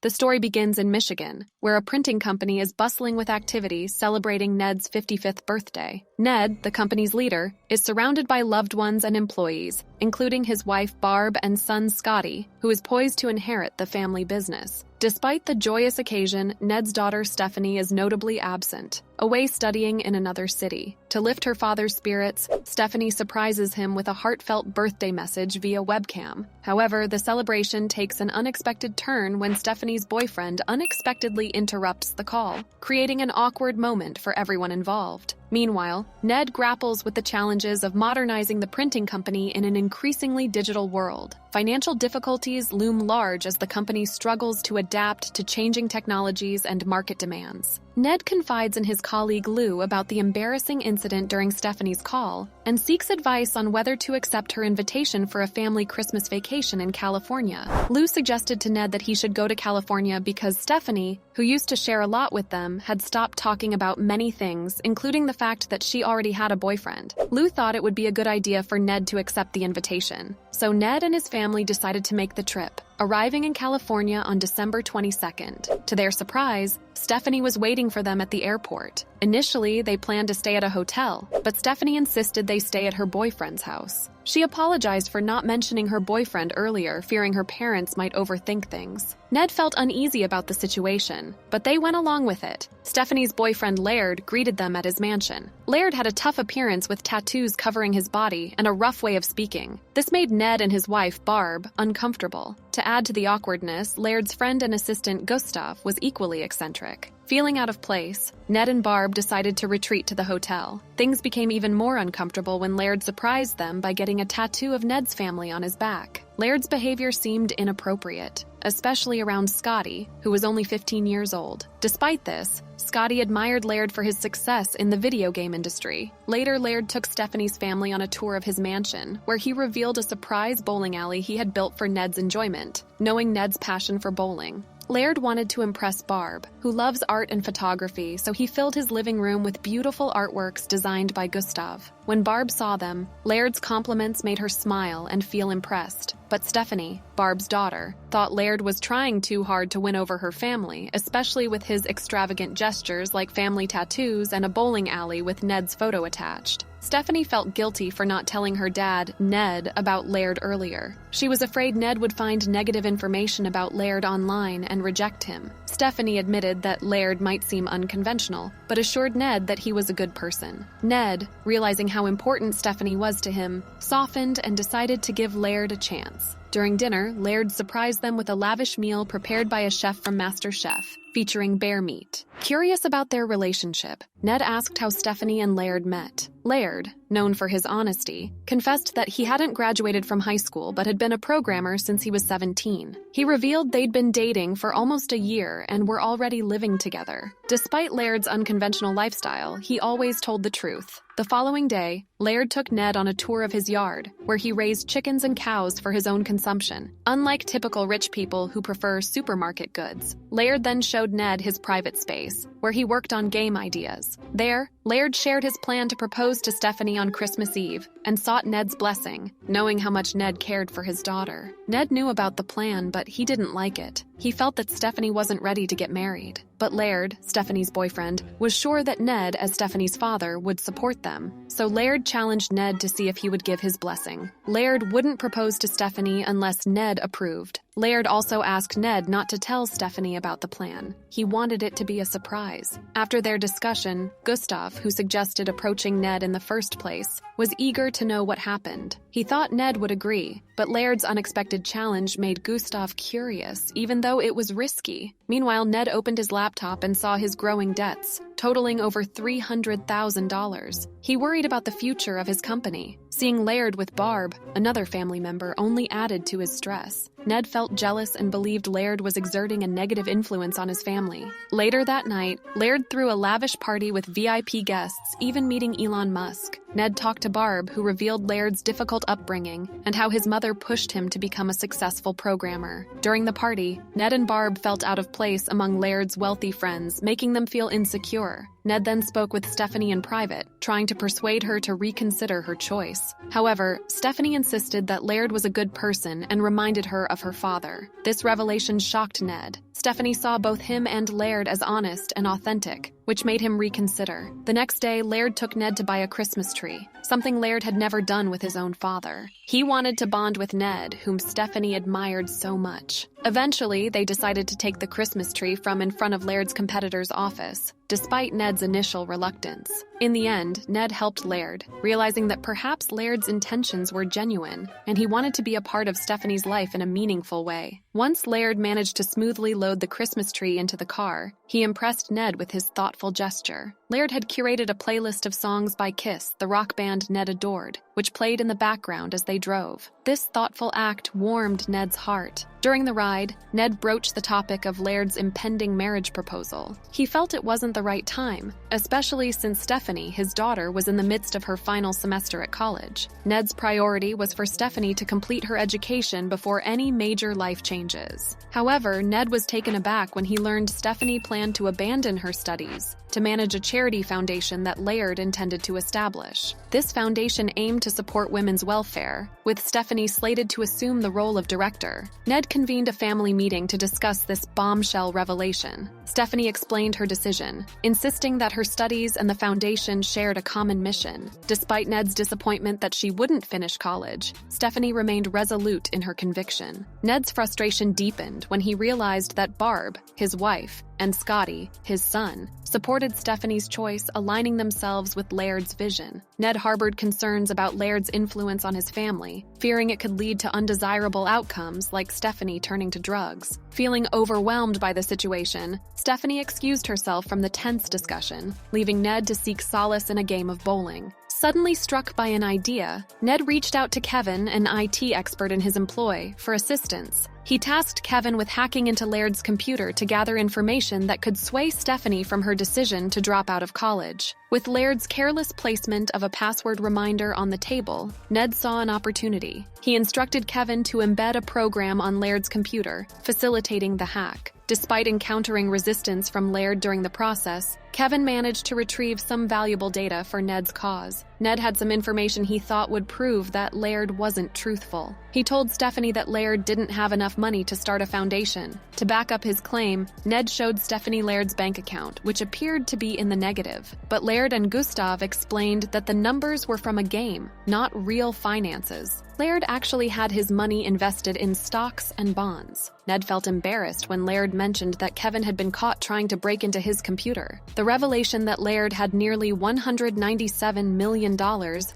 The story begins in Michigan, where a printing company is bustling with activity celebrating Ned's 55th birthday. Ned, the company's leader, is surrounded by loved ones and employees, including his wife Barb and son Scotty, who is poised to inherit the family business. Despite the joyous occasion, Ned's daughter Stephanie is notably absent, away studying in another city. To lift her father's spirits, Stephanie surprises him with a heartfelt birthday message via webcam. However, the celebration takes an unexpected turn when Stephanie's boyfriend unexpectedly interrupts the call, creating an awkward moment for everyone involved. Meanwhile, Ned grapples with the challenges of modernizing the printing company in an increasingly digital world. Financial difficulties loom large as the company struggles to adapt to changing technologies and market demands. Ned confides in his colleague Lou about the embarrassing incident during Stephanie's call and seeks advice on whether to accept her invitation for a family Christmas vacation in California. Lou suggested to Ned that he should go to California because Stephanie, who used to share a lot with them, had stopped talking about many things, including the fact that she already had a boyfriend. Lou thought it would be a good idea for Ned to accept the invitation, so Ned and his family decided to make the trip, arriving in California on December 22nd. To their surprise, Stephanie was waiting for them at the airport. Initially, they planned to stay at a hotel, but Stephanie insisted they stay at her boyfriend's house. She apologized for not mentioning her boyfriend earlier, fearing her parents might overthink things. Ned felt uneasy about the situation, but they went along with it. Stephanie's boyfriend Laird greeted them at his mansion. Laird had a tough appearance with tattoos covering his body and a rough way of speaking. This made Ned and his wife, Barb, uncomfortable. To add to the awkwardness, Laird's friend and assistant Gustav was equally eccentric. Feeling out of place, Ned and Barb decided to retreat to the hotel. Things became even more uncomfortable when Laird surprised them by getting a tattoo of Ned's family on his back. Laird's behavior seemed inappropriate, especially around Scotty, who was only 15 years old. Despite this, Scotty admired Laird for his success in the video game industry. Later, Laird took Stephanie's family on a tour of his mansion, where he revealed a surprise bowling alley he had built for Ned's enjoyment, knowing Ned's passion for bowling. Laird wanted to impress Barb, who loves art and photography, so he filled his living room with beautiful artworks designed by Gustav. When Barb saw them, Laird's compliments made her smile and feel impressed. But Stephanie, Barb's daughter, thought Laird was trying too hard to win over her family, especially with his extravagant gestures like family tattoos and a bowling alley with Ned's photo attached. Stephanie felt guilty for not telling her dad, Ned, about Laird earlier. She was afraid Ned would find negative information about Laird online and reject him. Stephanie admitted that Laird might seem unconventional, but assured Ned that he was a good person. Ned, realizing how important Stephanie was to him, softened and decided to give Laird a chance. During dinner, Laird surprised them with a lavish meal prepared by a chef from MasterChef, featuring bear meat. Curious about their relationship, Ned asked how Stephanie and Laird met. Laird, known for his honesty, confessed that he hadn't graduated from high school but had been a programmer since he was 17. He revealed they'd been dating for almost a year and were already living together. Despite Laird's unconventional lifestyle, he always told the truth. The following day, Laird took Ned on a tour of his yard, where he raised chickens and cows for his own consumption. Unlike typical rich people who prefer supermarket goods, Laird then showed Ned his private space, where he worked on game ideas. There, Laird shared his plan to propose to Stephanie on Christmas Eve and sought Ned's blessing, knowing how much Ned cared for his daughter. Ned knew about the plan, but he didn't like it. He felt that Stephanie wasn't ready to get married. But Laird, Stephanie's boyfriend, was sure that Ned, as Stephanie's father, would support them. So Laird challenged Ned to see if he would give his blessing. Laird wouldn't propose to Stephanie unless Ned approved. Laird also asked Ned not to tell Stephanie about the plan. He wanted it to be a surprise. After their discussion, Gustav, who suggested approaching Ned in the first place, was eager to know what happened. He thought Ned would agree, but Laird's unexpected challenge made Gustav curious, even though it was risky. Meanwhile, Ned opened his laptop and saw his growing debts, totaling over $300,000. He worried about the future of his company. Seeing Laird with Barb, another family member, only added to his stress. Ned felt jealous and believed Laird was exerting a negative influence on his family. Later that night, Laird threw a lavish party with VIP guests, even meeting Elon Musk. Ned talked to Barb, who revealed Laird's difficult upbringing and how his mother pushed him to become a successful programmer. During the party, Ned and Barb felt out of place among Laird's wealthy friends, making them feel insecure. Ned then spoke with Stephanie in private, trying to persuade her to reconsider her choice. However, Stephanie insisted that Laird was a good person and reminded her of her father. This revelation shocked Ned. Stephanie saw both him and Laird as honest and authentic, which made him reconsider. The next day, Laird took Ned to buy a Christmas tree, something Laird had never done with his own father. He wanted to bond with Ned, whom Stephanie admired so much. Eventually, they decided to take the Christmas tree from in front of Laird's competitor's office, despite Ned's initial reluctance. In the end, Ned helped Laird, realizing that perhaps Laird's intentions were genuine, and he wanted to be a part of Stephanie's life in a meaningful way. Once Laird managed to smoothly load the Christmas tree into the car, he impressed Ned with his thoughtful gesture. Laird had curated a playlist of songs by Kiss, the rock band Ned adored, which played in the background as they drove. This thoughtful act warmed Ned's heart. During the ride, Ned broached the topic of Laird's impending marriage proposal. He felt it wasn't the right time, especially since Stephanie, his daughter, was in the midst of her final semester at college. Ned's priority was for Stephanie to complete her education before any major life changes. However, Ned was taken aback when he learned Stephanie planned to abandon her studies to manage a charity foundation that Laird intended to establish. This foundation aimed to support women's welfare, with Stephanie slated to assume the role of director. Ned convened a family meeting to discuss this bombshell revelation. Stephanie explained her decision, insisting that her studies and the foundation shared a common mission. Despite Ned's disappointment that she wouldn't finish college, Stephanie remained resolute in her conviction. Ned's frustration deepened when he realized that Barb, his wife, and Scotty, his son, supported Stephanie's choice, aligning themselves with Laird's vision. Ned harbored concerns about Laird's influence on his family, fearing it could lead to undesirable outcomes like Stephanie turning to drugs. Feeling overwhelmed by the situation, Stephanie excused herself from the tense discussion, leaving Ned to seek solace in a game of bowling. Suddenly struck by an idea, Ned reached out to Kevin, an IT expert in his employ, for assistance. He tasked Kevin with hacking into Laird's computer to gather information that could sway Stephanie from her decision to drop out of college. With Laird's careless placement of a password reminder on the table, Ned saw an opportunity. He instructed Kevin to embed a program on Laird's computer, facilitating the hack. Despite encountering resistance from Laird during the process, Kevin managed to retrieve some valuable data for Ned's cause. Ned had some information he thought would prove that Laird wasn't truthful. He told Stephanie that Laird didn't have enough money to start a foundation. To back up his claim, Ned showed Stephanie Laird's bank account, which appeared to be in the negative. But Laird and Gustav explained that the numbers were from a game, not real finances. Laird actually had his money invested in stocks and bonds. Ned felt embarrassed when Laird mentioned that Kevin had been caught trying to break into his computer. The revelation that Laird had nearly $197 million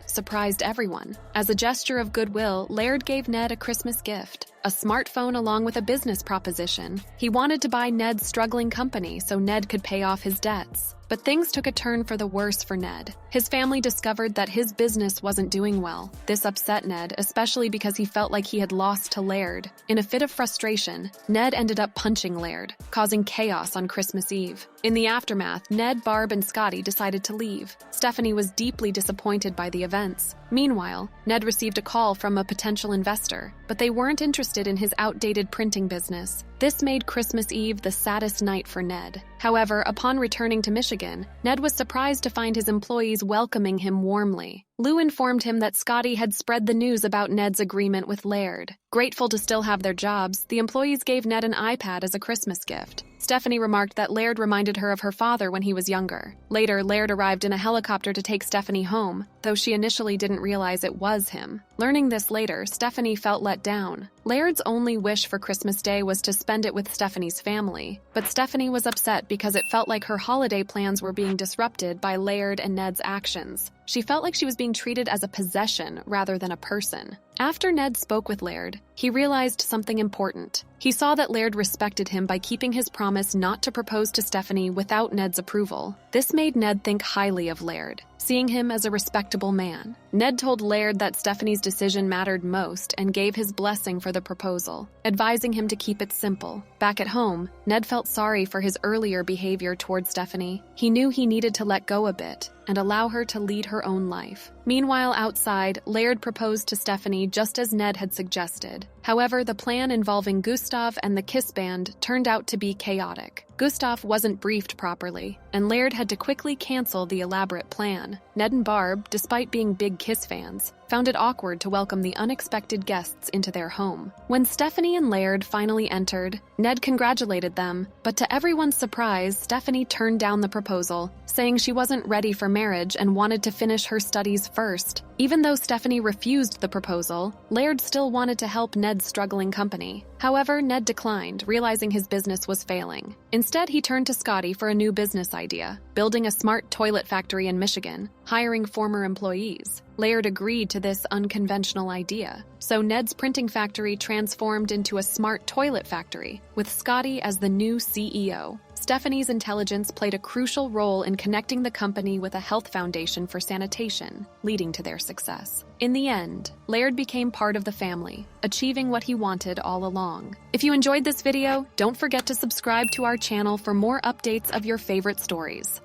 surprised everyone. As a gesture of goodwill, Laird gave Ned a Christmas gift, a smartphone along with a business proposition. He wanted to buy Ned's struggling company so Ned could pay off his debts. But things took a turn for the worse for Ned. His family discovered that his business wasn't doing well. This upset Ned, especially because he felt like he had lost to Laird. In a fit of frustration, Ned ended up punching Laird, causing chaos on Christmas Eve. In the aftermath, Ned, Barb, and Scotty decided to leave. Stephanie was deeply disappointed by the events. Meanwhile, Ned received a call from a potential investor, but they weren't interested in his outdated printing business. This made Christmas Eve the saddest night for Ned. However, upon returning to Michigan, Ned was surprised to find his employees welcoming him warmly. Lou informed him that Scotty had spread the news about Ned's agreement with Laird. Grateful to still have their jobs, the employees gave Ned an iPad as a Christmas gift. Stephanie remarked that Laird reminded her of her father when he was younger. Later, Laird arrived in a helicopter to take Stephanie home, though she initially didn't realize it was him. Learning this later, Stephanie felt let down. Laird's only wish for Christmas Day was to spend it with Stephanie's family, but Stephanie was upset because it felt like her holiday plans were being disrupted by Laird and Ned's actions. She felt like she was being treated as a possession rather than a person. After Ned spoke with Laird, he realized something important. He saw that Laird respected him by keeping his promise not to propose to Stephanie without Ned's approval. This made Ned think highly of Laird, seeing him as a respectable man. Ned told Laird that Stephanie's decision mattered most and gave his blessing for the proposal, advising him to keep it simple. Back at home, Ned felt sorry for his earlier behavior toward Stephanie. He knew he needed to let go a bit and allow her to lead her own life. Meanwhile, outside, Laird proposed to Stephanie just as Ned had suggested. However, the plan involving Gustav and the Kiss Band turned out to be chaotic. Gustav wasn't briefed properly, and Laird had to quickly cancel the elaborate plan. Ned and Barb, despite being big Kiss fans, found it awkward to welcome the unexpected guests into their home. When Stephanie and Laird finally entered, Ned congratulated them, but to everyone's surprise, Stephanie turned down the proposal, saying she wasn't ready for marriage and wanted to finish her studies first. Even though Stephanie refused the proposal, Laird still wanted to help Ned's struggling company. However, Ned declined, realizing his business was failing. Instead, he turned to Scotty for a new business idea, building a smart toilet factory in Michigan, hiring former employees. Laird agreed to this unconventional idea, so Ned's printing factory transformed into a smart toilet factory, with Scotty as the new CEO. Stephanie's intelligence played a crucial role in connecting the company with a health foundation for sanitation, leading to their success. In the end, Laird became part of the family, achieving what he wanted all along. If you enjoyed this video, don't forget to subscribe to our channel for more updates of your favorite stories.